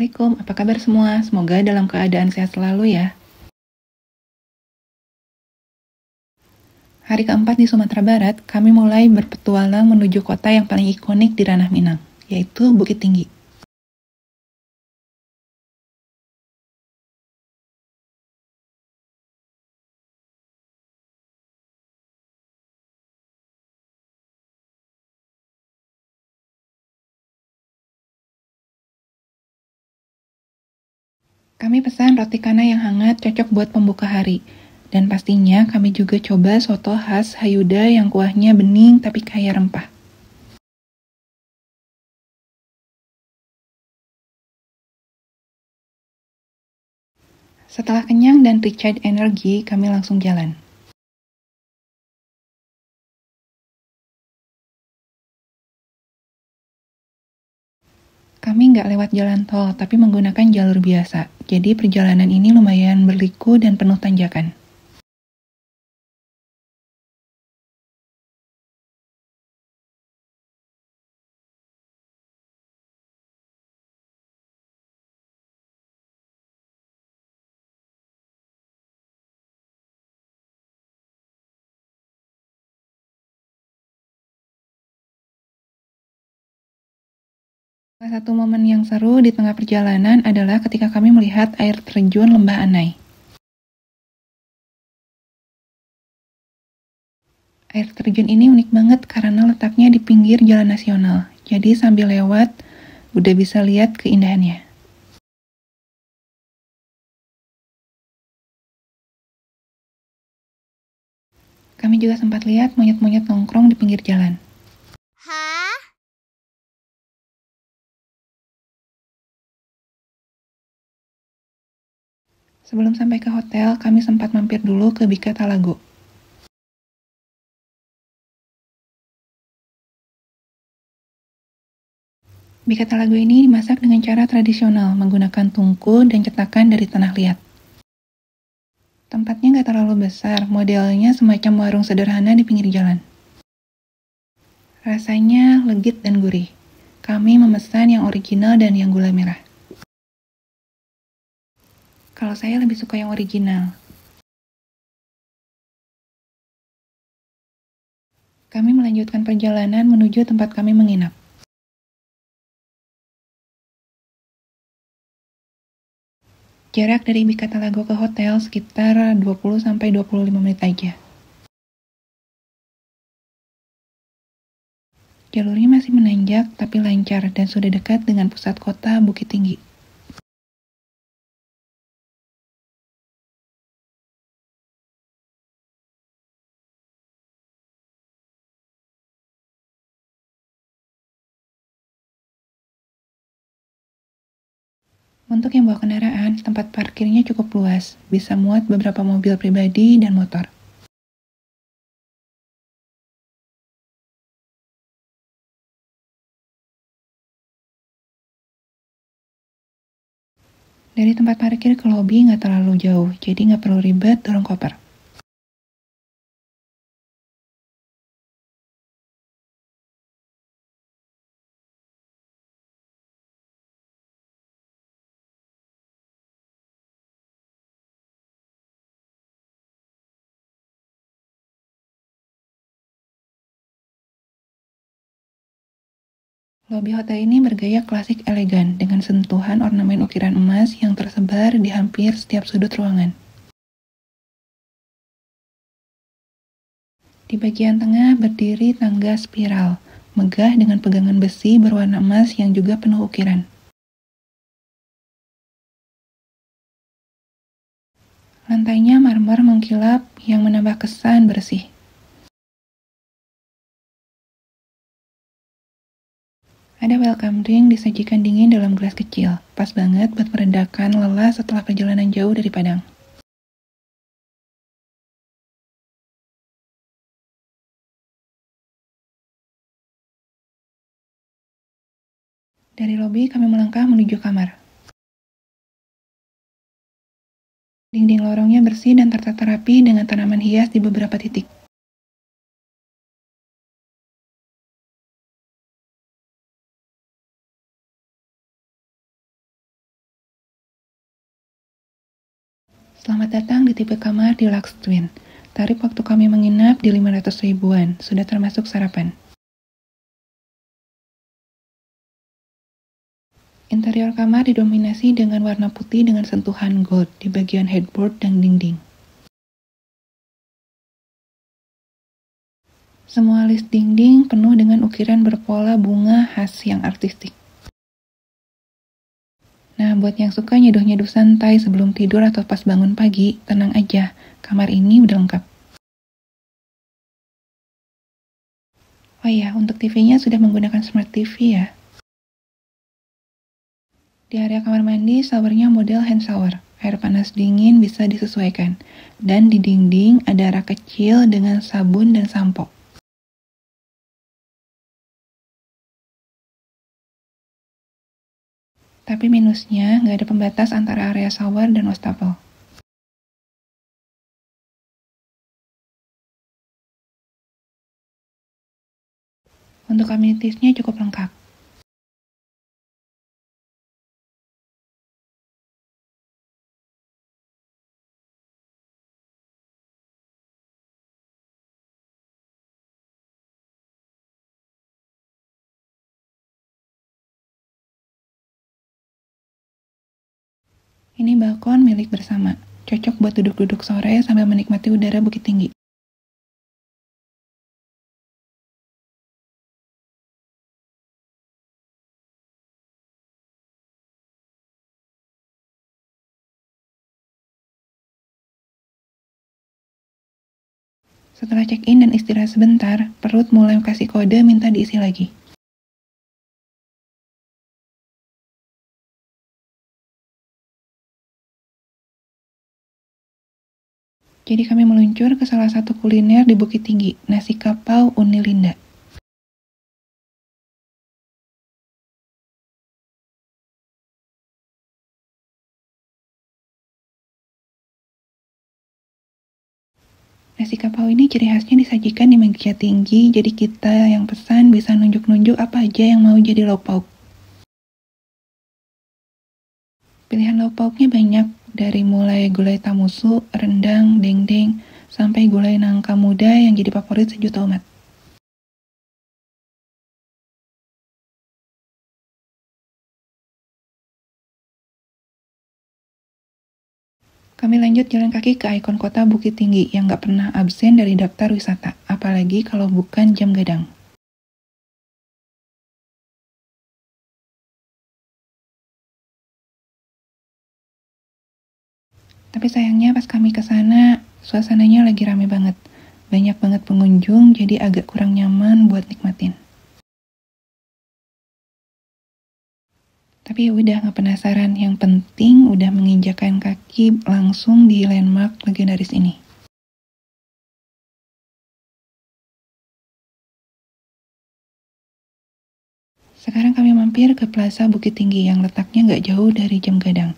Assalamualaikum, apa kabar semua? Semoga dalam keadaan sehat selalu ya. Hari keempat di Sumatera Barat, kami mulai berpetualang menuju kota yang paling ikonik di Ranah Minang, yaitu Bukit Tinggi. Kami pesan roti kana yang hangat cocok buat pembuka hari. Dan pastinya kami juga coba soto khas Hayuda yang kuahnya bening tapi kaya rempah. Setelah kenyang dan recharge energi, kami langsung jalan. Kami nggak lewat jalan tol, tapi menggunakan jalur biasa. Jadi perjalanan ini lumayan berliku dan penuh tanjakan. Salah satu momen yang seru di tengah perjalanan adalah ketika kami melihat air terjun Lembah Anai. Air terjun ini unik banget karena letaknya di pinggir jalan nasional. Jadi sambil lewat, udah bisa lihat keindahannya. Kami juga sempat lihat monyet-monyet nongkrong di pinggir jalan. Hah? Sebelum sampai ke hotel, kami sempat mampir dulu ke Bika Talago. Bika Talago ini dimasak dengan cara tradisional, menggunakan tungku dan cetakan dari tanah liat. Tempatnya nggak terlalu besar, modelnya semacam warung sederhana di pinggir jalan. Rasanya legit dan gurih. Kami memesan yang original dan yang gula merah. Kalau saya lebih suka yang original. Kami melanjutkan perjalanan menuju tempat kami menginap. Jarak dari Bika Talago ke hotel sekitar 20-25 menit aja. Jalurnya masih menanjak tapi lancar dan sudah dekat dengan pusat kota Bukit Tinggi. Untuk yang bawa kendaraan, tempat parkirnya cukup luas, bisa muat beberapa mobil pribadi dan motor. Dari tempat parkir ke lobi nggak terlalu jauh, jadi nggak perlu ribet dorong koper. Lobi hotel ini bergaya klasik elegan dengan sentuhan ornamen ukiran emas yang tersebar di hampir setiap sudut ruangan. Di bagian tengah berdiri tangga spiral, megah dengan pegangan besi berwarna emas yang juga penuh ukiran. Lantainya marmer mengkilap yang menambah kesan bersih. Ada welcome drink disajikan dingin dalam gelas kecil, pas banget buat meredakan lelah setelah perjalanan jauh dari Padang. Dari lobi kami melangkah menuju kamar. Dinding lorongnya bersih dan tertata rapi dengan tanaman hias di beberapa titik. Selamat datang di tipe kamar di Lux Twin. Tarif waktu kami menginap di 500 ribuan, sudah termasuk sarapan. Interior kamar didominasi dengan warna putih dengan sentuhan gold di bagian headboard dan dinding. Semua list dinding penuh dengan ukiran berpola bunga khas yang artistik. Nah, buat yang suka nyeduh-nyeduh santai sebelum tidur atau pas bangun pagi, tenang aja, kamar ini udah lengkap. Oh iya, untuk TV-nya sudah menggunakan Smart TV ya. Di area kamar mandi, showernya model hand shower. Air panas dingin bisa disesuaikan. Dan di dinding ada rak kecil dengan sabun dan sampo. Tapi minusnya, nggak ada pembatas antara area shower dan wastafel. Untuk amenities-nya cukup lengkap. Ini balkon milik bersama. Cocok buat duduk-duduk sore sambil menikmati udara Bukit Tinggi. Setelah check-in dan istirahat sebentar, perut mulai kasih kode minta diisi lagi. Jadi kami meluncur ke salah satu kuliner di Bukit Tinggi, nasi kapau Uni Linda. Nasi kapau ini ciri khasnya disajikan di meja tinggi, jadi kita yang pesan bisa nunjuk-nunjuk apa aja yang mau jadi lauk pauk. Pilihan lauk pauknya banyak, dari mulai gulai tamusu, rendang, dendeng, sampai gulai nangka muda yang jadi favorit sejuta umat. Kami lanjut jalan kaki ke ikon kota Bukit Tinggi yang gak pernah absen dari daftar wisata, apalagi kalau bukan jam gadang. Tapi sayangnya pas kami ke sana, suasananya lagi rame banget. Banyak banget pengunjung, jadi agak kurang nyaman buat nikmatin. Tapi udah gak penasaran, yang penting udah menginjakan kaki langsung di landmark legendaris ini. Sekarang kami mampir ke Plaza Bukit Tinggi yang letaknya gak jauh dari Jam Gadang.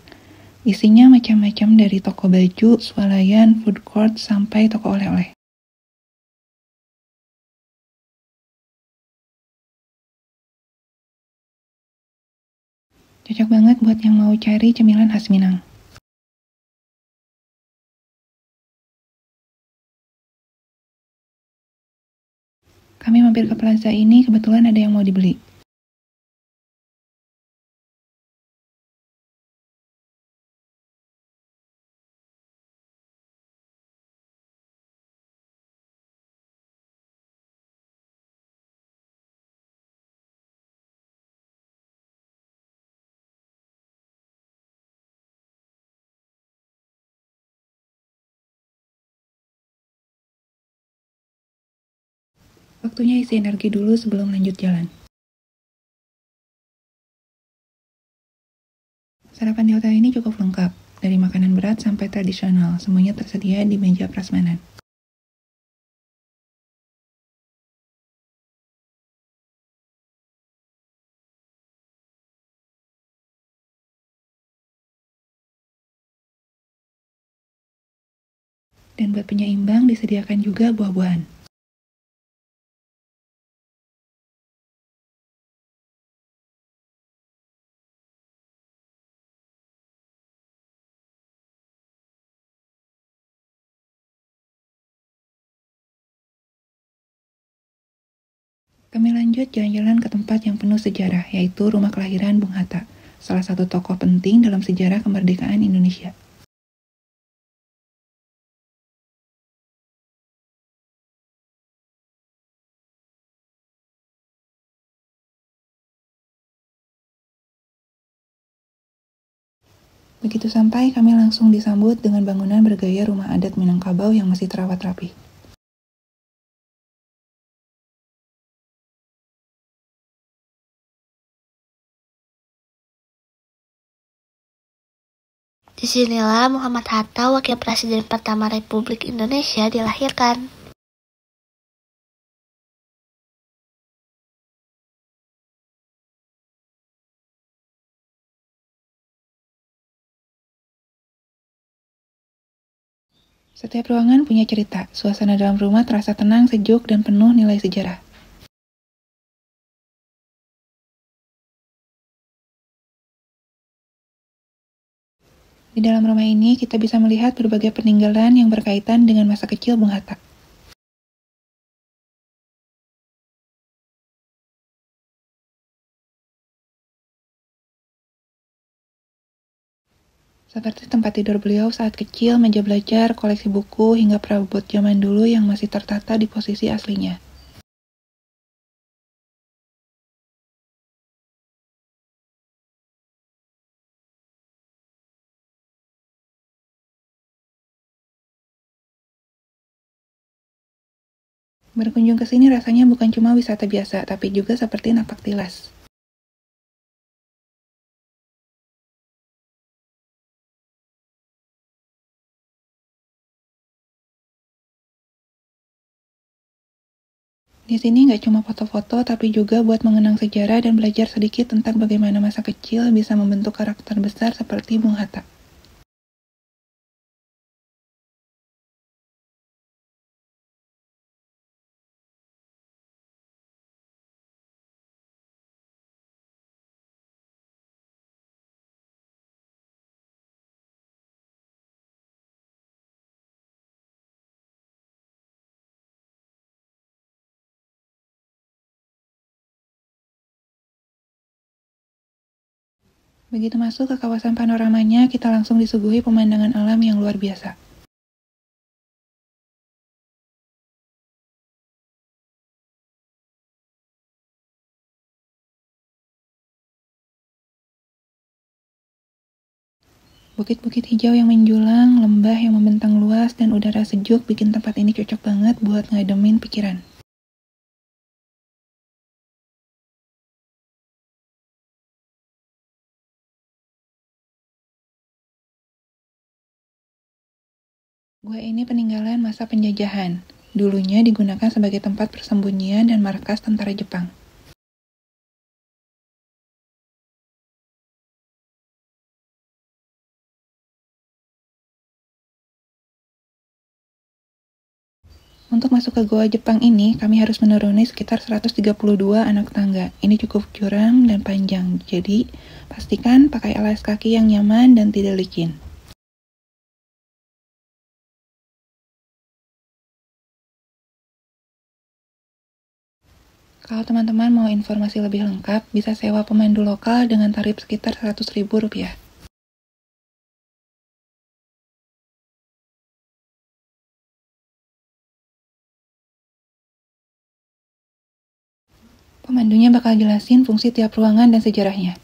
Isinya macam-macam dari toko baju, swalayan, food court, sampai toko oleh-oleh. Cocok banget buat yang mau cari cemilan khas Minang. Kami mampir ke plaza ini kebetulan ada yang mau dibeli. Waktunya isi energi dulu sebelum lanjut jalan. Sarapan di hotel ini cukup lengkap, dari makanan berat sampai tradisional, semuanya tersedia di meja prasmanan. Dan buat penyeimbang disediakan juga buah-buahan. Kami lanjut jalan-jalan ke tempat yang penuh sejarah, yaitu rumah kelahiran Bung Hatta, salah satu tokoh penting dalam sejarah kemerdekaan Indonesia. Begitu sampai, kami langsung disambut dengan bangunan bergaya rumah adat Minangkabau yang masih terawat rapi. Disinilah Muhammad Hatta, wakil presiden pertama Republik Indonesia, dilahirkan. Setiap ruangan punya cerita, suasana dalam rumah terasa tenang, sejuk, dan penuh nilai sejarah. Di dalam rumah ini, kita bisa melihat berbagai peninggalan yang berkaitan dengan masa kecil Bung Hatta. Seperti tempat tidur beliau saat kecil, meja belajar, koleksi buku, hingga perabot zaman dulu yang masih tertata di posisi aslinya. Berkunjung ke sini rasanya bukan cuma wisata biasa, tapi juga seperti napak tilas. Di sini nggak cuma foto-foto, tapi juga buat mengenang sejarah dan belajar sedikit tentang bagaimana masa kecil bisa membentuk karakter besar seperti Bung Hatta. Begitu masuk ke kawasan panoramanya, kita langsung disuguhi pemandangan alam yang luar biasa. Bukit-bukit hijau yang menjulang, lembah yang membentang luas, dan udara sejuk bikin tempat ini cocok banget buat ngademin pikiran. Gua ini peninggalan masa penjajahan. Dulunya digunakan sebagai tempat persembunyian dan markas tentara Jepang. Untuk masuk ke goa Jepang ini, kami harus menuruni sekitar 132 anak tangga. Ini cukup curam dan panjang, jadi pastikan pakai alas kaki yang nyaman dan tidak licin. Kalau teman-teman mau informasi lebih lengkap, bisa sewa pemandu lokal dengan tarif sekitar Rp100.000. Pemandunya bakal jelasin fungsi tiap ruangan dan sejarahnya.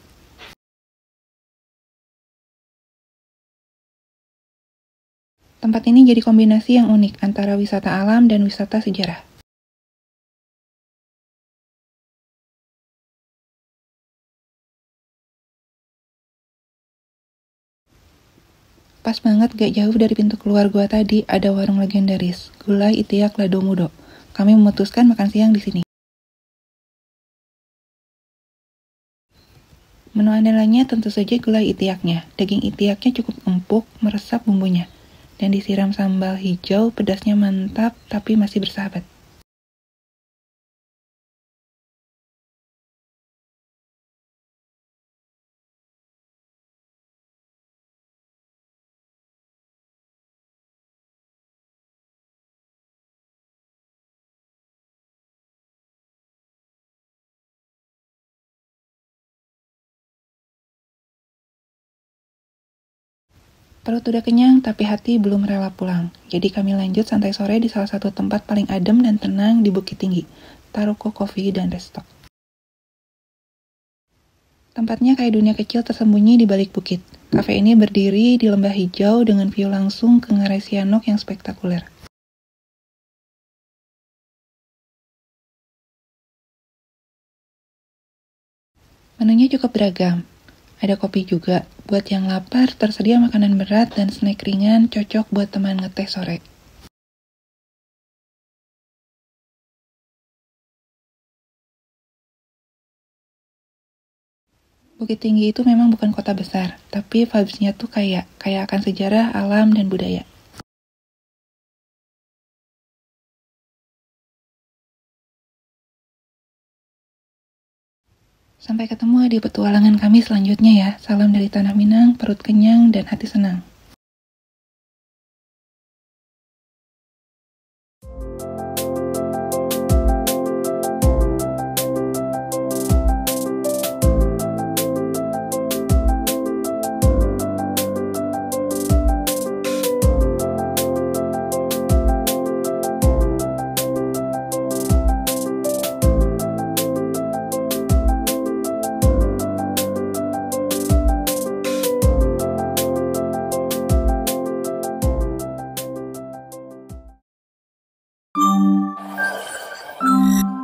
Tempat ini jadi kombinasi yang unik antara wisata alam dan wisata sejarah. Pas banget gak jauh dari pintu keluar gua tadi, ada warung legendaris, Gulai Itiak Lado Mudo. Kami memutuskan makan siang di sini. Menu andalannya tentu saja gulai itiaknya. Daging itiaknya cukup empuk, meresap bumbunya. Dan disiram sambal hijau, pedasnya mantap tapi masih bersahabat. Perut udah kenyang, tapi hati belum rela pulang. Jadi kami lanjut santai sore di salah satu tempat paling adem dan tenang di Bukit Tinggi, Taroko Coffee dan Restock. Tempatnya kayak dunia kecil tersembunyi di balik bukit. Kafe ini berdiri di lembah hijau dengan view langsung ke Ngarai Sianok yang spektakuler. Menunya cukup beragam. Ada kopi juga. Buat yang lapar, tersedia makanan berat dan snack ringan cocok buat teman ngeteh sore. Bukit Tinggi itu memang bukan kota besar, tapi vibes-nya tuh kayak akan sejarah, alam, dan budaya. Sampai ketemu di petualangan kami selanjutnya ya. Salam dari Tanah Minang, perut kenyang, dan hati senang. Thank you.